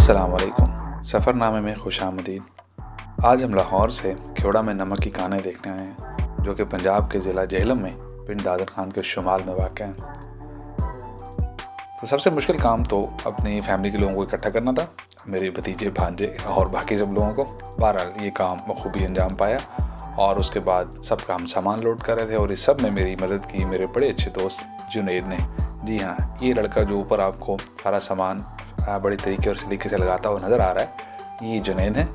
अस्सलाम वालेकुम। सफ़रनामे में खुशामदीद। आज हम लाहौर से खेवड़ा में नमक की कानें देखने आए हैं, जो कि पंजाब के ज़िला जेहलम में पिंड दादर खान के शुमाल में वाक़ है। तो सबसे मुश्किल काम तो अपनी फैमिली के लोगों को इकट्ठा करना था, मेरे भतीजे, भांजे और बाकी सब लोगों को। बहरहाल ये काम बखूबी अंजाम पाया और उसके बाद सब काम सामान लोड कर रहे थे और इस सब में मेरी मदद की मेरे बड़े अच्छे दोस्त जुनैद ने। जी हाँ, ये लड़का जो ऊपर आपको सारा सामान बड़ी तरीके और सलीके से लगाता हुआ नज़र आ रहा है, ये जुनैद है।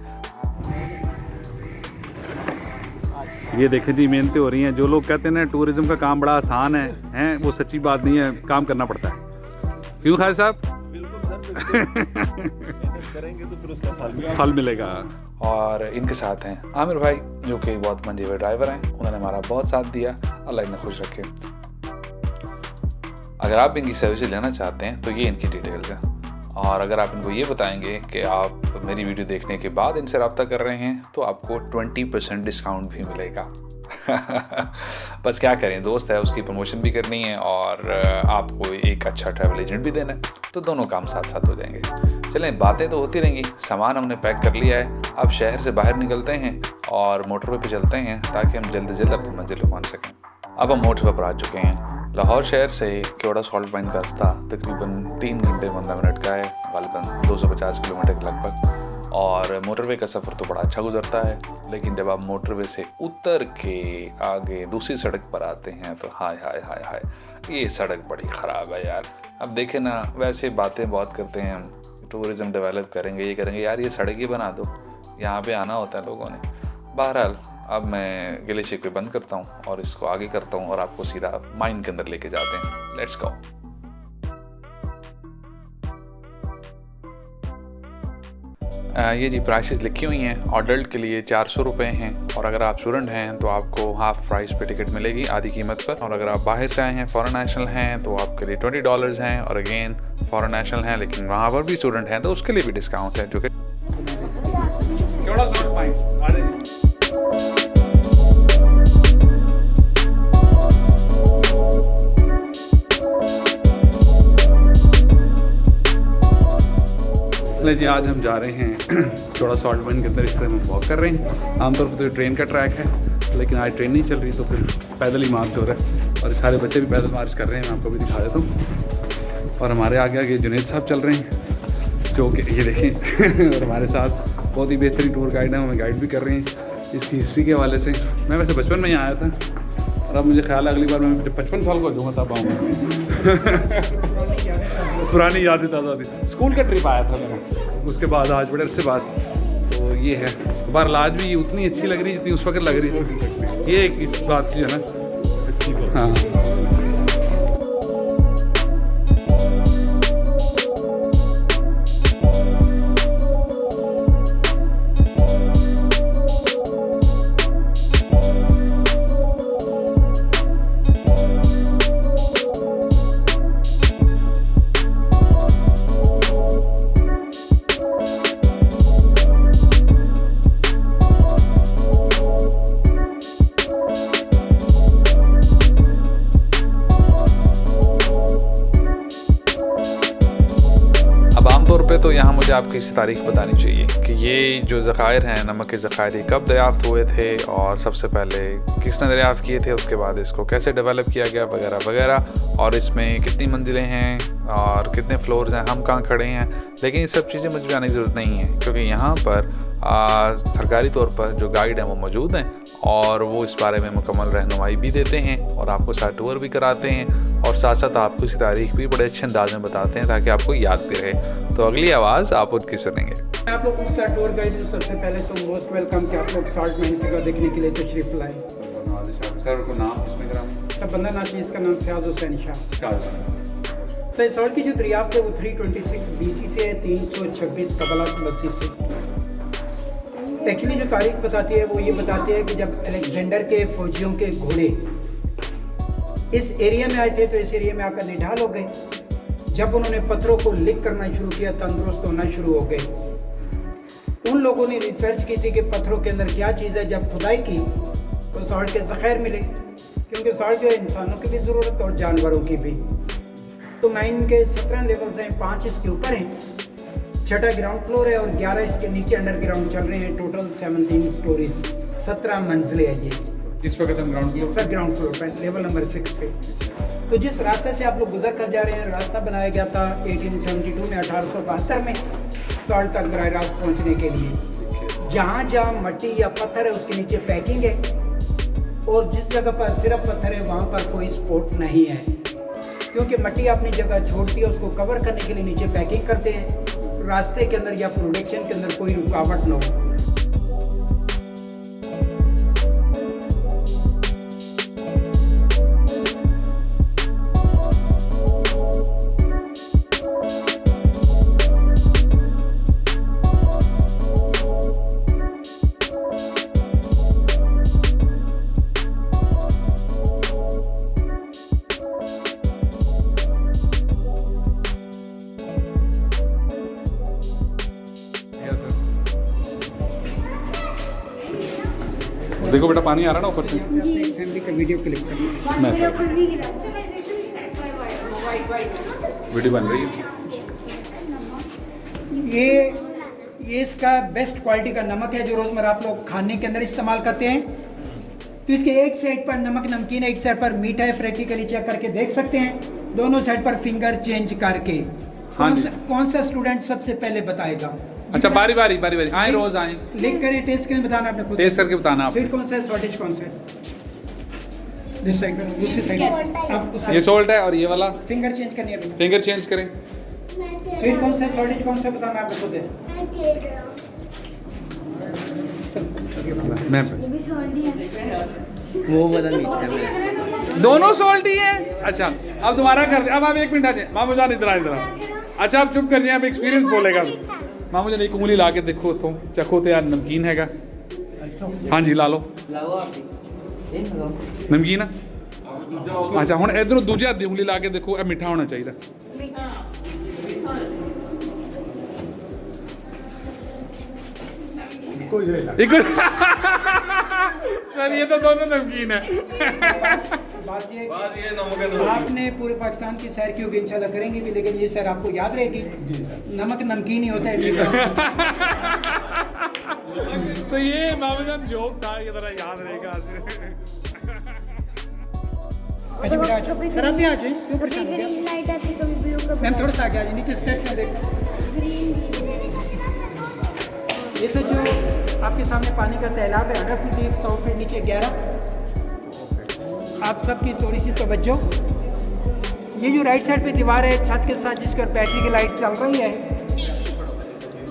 ये देखें जी, मेहनतें हो रही हैं। जो लोग कहते हैं ना टूरिज़्म का काम बड़ा आसान है, वो सच्ची बात नहीं है, काम करना पड़ता है। क्यों खालिद साहब? बिल्कुल सर, मेहनत करेंगे तो फिर उसका फल मिलेगा। और इनके साथ हैं आमिर भाई, जो कि बहुत मंजे हुए ड्राइवर हैं। उन्होंने हमारा बहुत साथ दिया, अल्लाह इन्हें खुश रखे। अगर आप इनकी सर्विस लेना चाहते हैं तो ये इनकी डिटेल्स है, और अगर आप इनको ये बताएंगे कि आप मेरी वीडियो देखने के बाद इनसे रब्ता कर रहे हैं तो आपको 20% डिस्काउंट भी मिलेगा। बस क्या करें, दोस्त है, उसकी प्रमोशन भी करनी है और आपको एक अच्छा ट्रैवल एजेंट भी देना है, तो दोनों काम साथ साथ हो जाएंगे। चलें, बातें तो होती रहेंगी। सामान हमने पैक कर लिया है, अब शहर से बाहर निकलते हैं और मोटरवे पे चलते हैं ताकि हम जल्द से जल्द अपनी मंजिल को पहुँच सकें। अब हम मोटरवे पर आ चुके हैं। लाहौर शहर से खेवड़ा सॉल्ट माइन का रास्ता तकरीबन 3 घंटे 15 मिनट का है, गालिबन 250 किलोमीटर के लगभग। और मोटरवे का सफ़र तो बड़ा अच्छा गुजरता है, लेकिन जब आप मोटरवे से उतर के आगे दूसरी सड़क पर आते हैं तो हाय हाय हाय हाय, ये सड़क बड़ी ख़राब है यार। अब देखें ना, वैसे बातें बहुत करते हैं हम, टूरिज़्म डेवलप करेंगे, ये करेंगे, यार ये सड़क ही बना दो, यहाँ पे आना होता है लोगों ने। बहरहाल अब मैं गिले शिकवे बंद करता हूँ और इसको आगे करता हूँ और आपको सीधा माइन के अंदर लेके जाते हैं। Let's go. ये जी प्राइसेस लिखी हुई हैं। अडल्ट के लिए 400 रुपये हैं, और अगर आप स्टूडेंट हैं तो आपको हाफ प्राइस पे टिकट मिलेगी, आधी कीमत पर। और अगर आप बाहर से आए हैं, फॉरेन नेशनल हैं, तो आपके लिए $20 हैं। और अगेन फॉरेन नेशनल हैं लेकिन वहाँ पर भी स्टूडेंट हैं तो उसके लिए भी डिस्काउंट है, जो कि जी, आज हम जा रहे हैं थोड़ा सॉल्ट माइन के अंदर, इस तरह हम वॉक कर रहे हैं। आमतौर पर तो ट्रेन का ट्रैक है, लेकिन आज ट्रेन नहीं चल रही तो फिर पैदल ही मार्च हो रहा है, और सारे बच्चे भी पैदल मार्च कर रहे हैं। मैं आपको भी दिखा देता हूँ। और हमारे आगे आगे जुनैद साहब चल रहे हैं, जो कि ये देखें और हमारे साथ बहुत ही बेहतरीन टूर गाइड है, हमें गाइड भी कर रहे हैं इसकी हिस्ट्री के हवाले से। मैं वैसे बचपन में ही आया था, और अब मुझे ख्याल है अगली बार मैं 55 साल का हो जाऊँगा तब आऊँगा। पुरानी यादें ताज़ा होती। स्कूल का ट्रिप आया था मेरा, उसके बाद आज बड़े अरसे बाद, तो ये है। बहरहाल आज भी उतनी अच्छी लग रही जितनी उस वक्त लग रही थी। ये एक इस बात की है ना अच्छी बात। हाँ, तो यहाँ मुझे आपकी इस तारीख बतानी चाहिए कि ये जो ज़खायर हैं, नमक के ज़खायर, कब दरियाफ़्त हुए थे और सबसे पहले किसने दरियाफ़्त किए थे, उसके बाद इसको कैसे डेवलप किया गया, वगैरह वगैरह, और इसमें कितनी मंजिलें हैं और कितने फ्लोर्स हैं, हम कहाँ खड़े हैं। लेकिन ये सब चीज़ें मुझे जानने की ज़रूरत नहीं है, क्योंकि यहाँ पर सरकारी तौर पर जो गाइड हैं वो मौजूद हैं और वो इस बारे में मुकम्मल रहनुमाई भी देते हैं और आपको साथ टूर भी कराते हैं, और साथ साथ आपको इसकी तारीख भी बड़े अच्छे अंदाज में बताते हैं ताकि आपको याद भी रहे। तो अगली आवाज़ आप उनकी सुनेंगे। आप लोग के साथ टूर गाइड हूँ। सबसे पहले तो मोस्ट वेलकम कि आप लोग सॉल्ट माइन की देखने के लिए तशरीफ लाए। सर को नाम इसमें सब बंदा ना चाहिए, इसका नाम फयाज हुसैन शाह। तो सॉल्ट की जो दरियाफ्त है वो 326 BC से है, 326 कबला मसीह से। एक्चुअली जो तारीख बताती है वो ये बताती है कि जब अलेक्जेंडर के फौजियों के घोड़े इस एरिया में आए थे तो इस एरिया में आकर निढाल हो गए। जब उन्होंने पत्थरों को लिक करना शुरू किया, तंदुरुस्त होना शुरू हो गए। उन लोगों ने रिसर्च की थी कि पत्थरों के अंदर क्या चीज़ है। जब खुदाई की तो सॉल्ट के ज़खायर मिले, क्योंकि सॉल्ट जो है इंसानों की भी ज़रूरत और जानवरों की भी। तो माइन के 17 लेवल्स हैं, 5 इसके ऊपर हैं। छठा ग्राउंड फ्लोर है और 11 इसके नीचे अंडरग्राउंड चल रहे हैं। टोटल 17 स्टोरीज, 17 मंजिलें है ये। इस वक्त हम ground floor sir ground floor पर, लेवल नंबर 6 पे। तो जिस रास्ते से आप लोग गुजर कर जा रहे हैं, रास्ता बनाया गया था 1872 में, 1872 में सॉल्ट तक बराह रास्त पहुँचने के लिए। जहाँ जहाँ मट्टी या पत्थर है उसके नीचे पैकिंग है, और जिस जगह पर सिर्फ पत्थर है वहाँ पर कोई स्पोर्ट नहीं है, क्योंकि मट्टी अपनी जगह छोड़ती है, उसको कवर करने के लिए नीचे पैकिंग करते हैं, रास्ते के अंदर या प्रोडक्शन के अंदर कोई रुकावट न हो। देखो बेटा पानी आ रहा ना ऊपर से। फैमिली का वीडियो क्लिक करना। मैं सर वीडियो बन रही है। ये इसका बेस्ट क्वालिटी का नमक है जो रोज़मर्रा आप लोग खाने के अंदर इस्तेमाल करते हैं। तो इसके एक साइड पर नमक नमकीन है, एक साइड पर मीठा है। प्रैक्टिकली चेक करके देख सकते हैं, दोनों साइड पर फिंगर चेंज करके। कौन सा स्टूडेंट सबसे पहले बताएगा? अच्छा बारी बारी आए, रोज आए, लिख कर टेस्ट करके बताना आपने खुद। टेस्ट करके बताना आप। स्वीट कौन सा है, सॉल्टेज कौन सा है? दिस साइड पर, दूसरी साइड आप ये सॉल्ट है और ये वाला फिंगर चेंज करनी है। फिंगर चेंज करें। स्वीट कौन सा है, सॉल्टेज कौन सा बताना आपने खुद है। मैं वो वाला मीठा दोनों सॉल्ट ही है। अच्छा अब दोबारा कर दे। अब आप 1 मिनट आ जाए मामू जान, इधर इधर। अच्छा आप चुप कर जाए, अब एक्सपीरियंस बोलेगा मामू जान। एक उंगली ला के देखो तो चखो तो यार नमकीन हैगा। हाँ जी ला लो नमकीन। अच्छा हुण इधरों दूजे हत्थ दी उंगली ला के देखो, मिठा होना चाहिए। सर ये तो दोनों नमकीन है। आपने पूरे पाकिस्तान की सैर की होगी, इंशाल्लाह करेंगे भी, लेकिन ये सैर आपको याद रहेगी। जी सर, नमक नमकीन ही होता है। तो ये मामू जान जोक था, ये जरा याद रहेगा। अच्छा बेटा, अच्छा सर आप भी आ जाए, क्यों परेशान हो गया? मैम थोड़ा सा आगे आ जाए, नीचे स्टेप से देख। ये तो जो आपके सामने पानी का तालाब है, 100 फीट डीप, 100 फीट नीचे 11। आप सबकी थोड़ी सी तवज्जो। ये जो राइट साइड पे दीवार है छत के साथ, जिस पर बैटरी की लाइट चल रही है,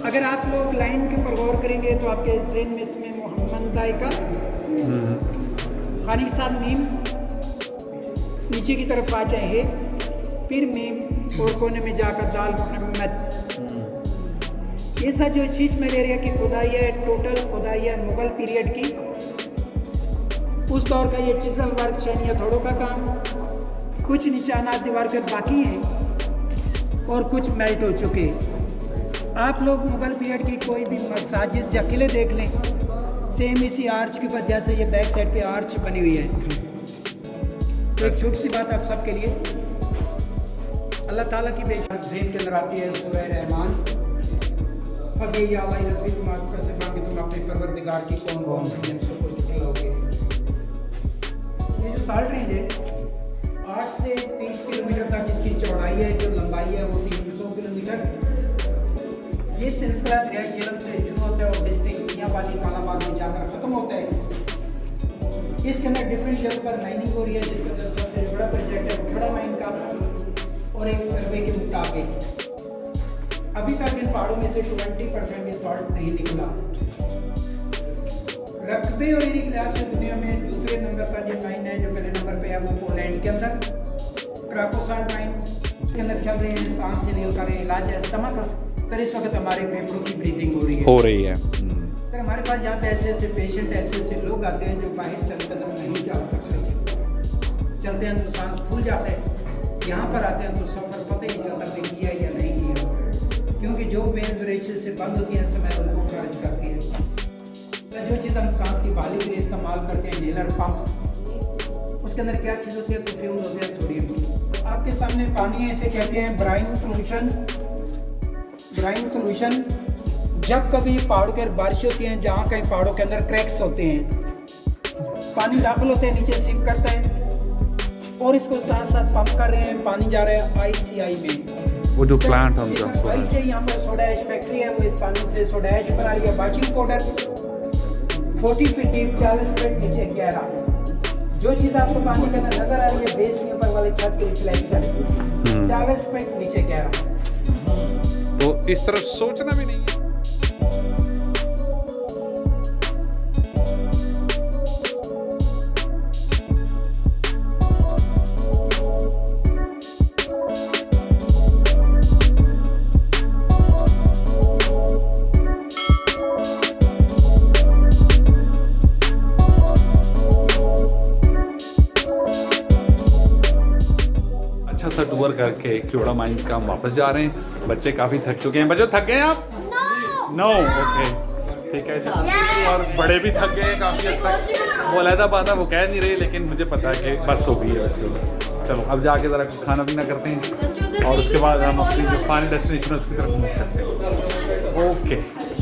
अगर आप लोग लाइन के ऊपर गौर करेंगे तो आपके ज़हन में इसमें मोहम्मद का खाने के साथ मीम, नीचे की तरफ आ जाए फिर मीम, और कोने में जाकर दाल मोहम्मद। ये सब जो शीश मलेरिया की खुदाई है, टोटल खुदाई है मुग़ल पीरियड की। उस दौर का ये चिज़ल वर्क, शैनी हथौड़ों का काम। कुछ निशानात दीवार पर बाकी हैं और कुछ मेल्ट हो चुके। आप लोग मुग़ल पीरियड की कोई भी मसाजिद या किले देख लें, सेम इसी आर्च के ऊपर, जैसे ये बैक साइड पे आर्च बनी हुई है। तो एक छोटी सी बात आप सबके लिए, अल्लाह ताला की बेशक ज़हन के अंदर आती है सूरह रहमान, फक़ी या अल्लाह नबी तुम आपका से मांगे, तुम अपने परवरदिगार की कौन को चुके। ये जो साल्ट रेंज है 8 से 30 किलोमीटर तक इसकी चौड़ाई है, जो लंबाई है वो 300 किलोमीटर। ये सिलसिला केरल से शुरू होता है और डिस्ट्रिक्ट मियाँवाली कालाबाग में जाकर ख़त्म होता है। इसके अंदर डिफरेंट लेवल पर माइनिंग हो रही है, जिसके अंदर सबसे बड़ा प्रोजेक्ट है खड़ा माइन का। और एक सर्वे के मुताबिक अभी तक इन पहाड़ों में से 20% सॉल्ट नहीं निकला। रकबे और इनके लिहाज से दुनिया में दूसरे नंबर पर जो माइन है, जो पहले नंबर पे है वो पोलैंड के अंदर क्राकोसाल्ट माइन के अंदर चल रहे हैं। सांस से निकल कर इलाज है अस्थमा का। सर इस वक्त हमारे फेफड़ों की ब्रीथिंग हो रही है। सर हमारे पास यहाँ पे ऐसे ऐसे पेशेंट, ऐसे ऐसे लोग आते हैं जो बाहर चल कदम नहीं चल सकते। चलते हैं तो सांस फूल जाता है, यहाँ पर आते हैं तो सफ़र पता ही चलता है किया या नहीं किया, क्योंकि जो वेन्स रेशे से बंद होती हैं समय उनको खर्च करती है। तो जो चीज़ हम सांस की बहाली के लिए इस्तेमाल करते हैं, इनहेलर पंप, उसके अंदर क्या चीज़ होती है, परफ्यूम होते हैं सोडियम की। आपके सामने पानी है, इसे कहते हैं ब्राइन सोल्यूशन। ब्राइन सोल्यूशन जब कभी पहाड़ों के बारिश होती है, जहाँ कहीं पहाड़ों के अंदर क्रैक्स होते हैं, पानी दाखिल होते हैं, नीचे सिप करता है और इसको साथ साथ पंप कर रहे हैं, पानी जा रहा है ICI में। वो जो प्लांट हम जो ICI यहाँ पर सोडा ऐश फैक्ट्री है, वो इस पानी से सोडा ऐश बना रही है, washing powder 40 feet deep 40 feet नीचे गहरा। जो चीज़ आपको पानी के अंदर नजर आ रही है, बेस के ऊपर वाले छत के रिफ्लेक्ट कर रही है, 40 फीट नीचे गहरा। तो इस तरफ सोचना भी नहीं है। अच्छा सा टूर करके क्योड़ा माइंस का हम वापस जा रहे हैं। बच्चे काफ़ी थक चुके हैं। बच्चों थक गए हैं आप? नो ओके ठीक है जी। और बड़े भी थक गए हैं काफ़ी हद तक। वो अलहदा बात है, वो कह नहीं रहे, लेकिन मुझे पता है कि बस हो गई है वैसे। चलो अब जाके ज़रा कुछ खाना पीना करते हैं और उसके बाद हम अपनी जो फाइनल डेस्टिनेशन है उसकी तरफ मूव करते हैं। ओके।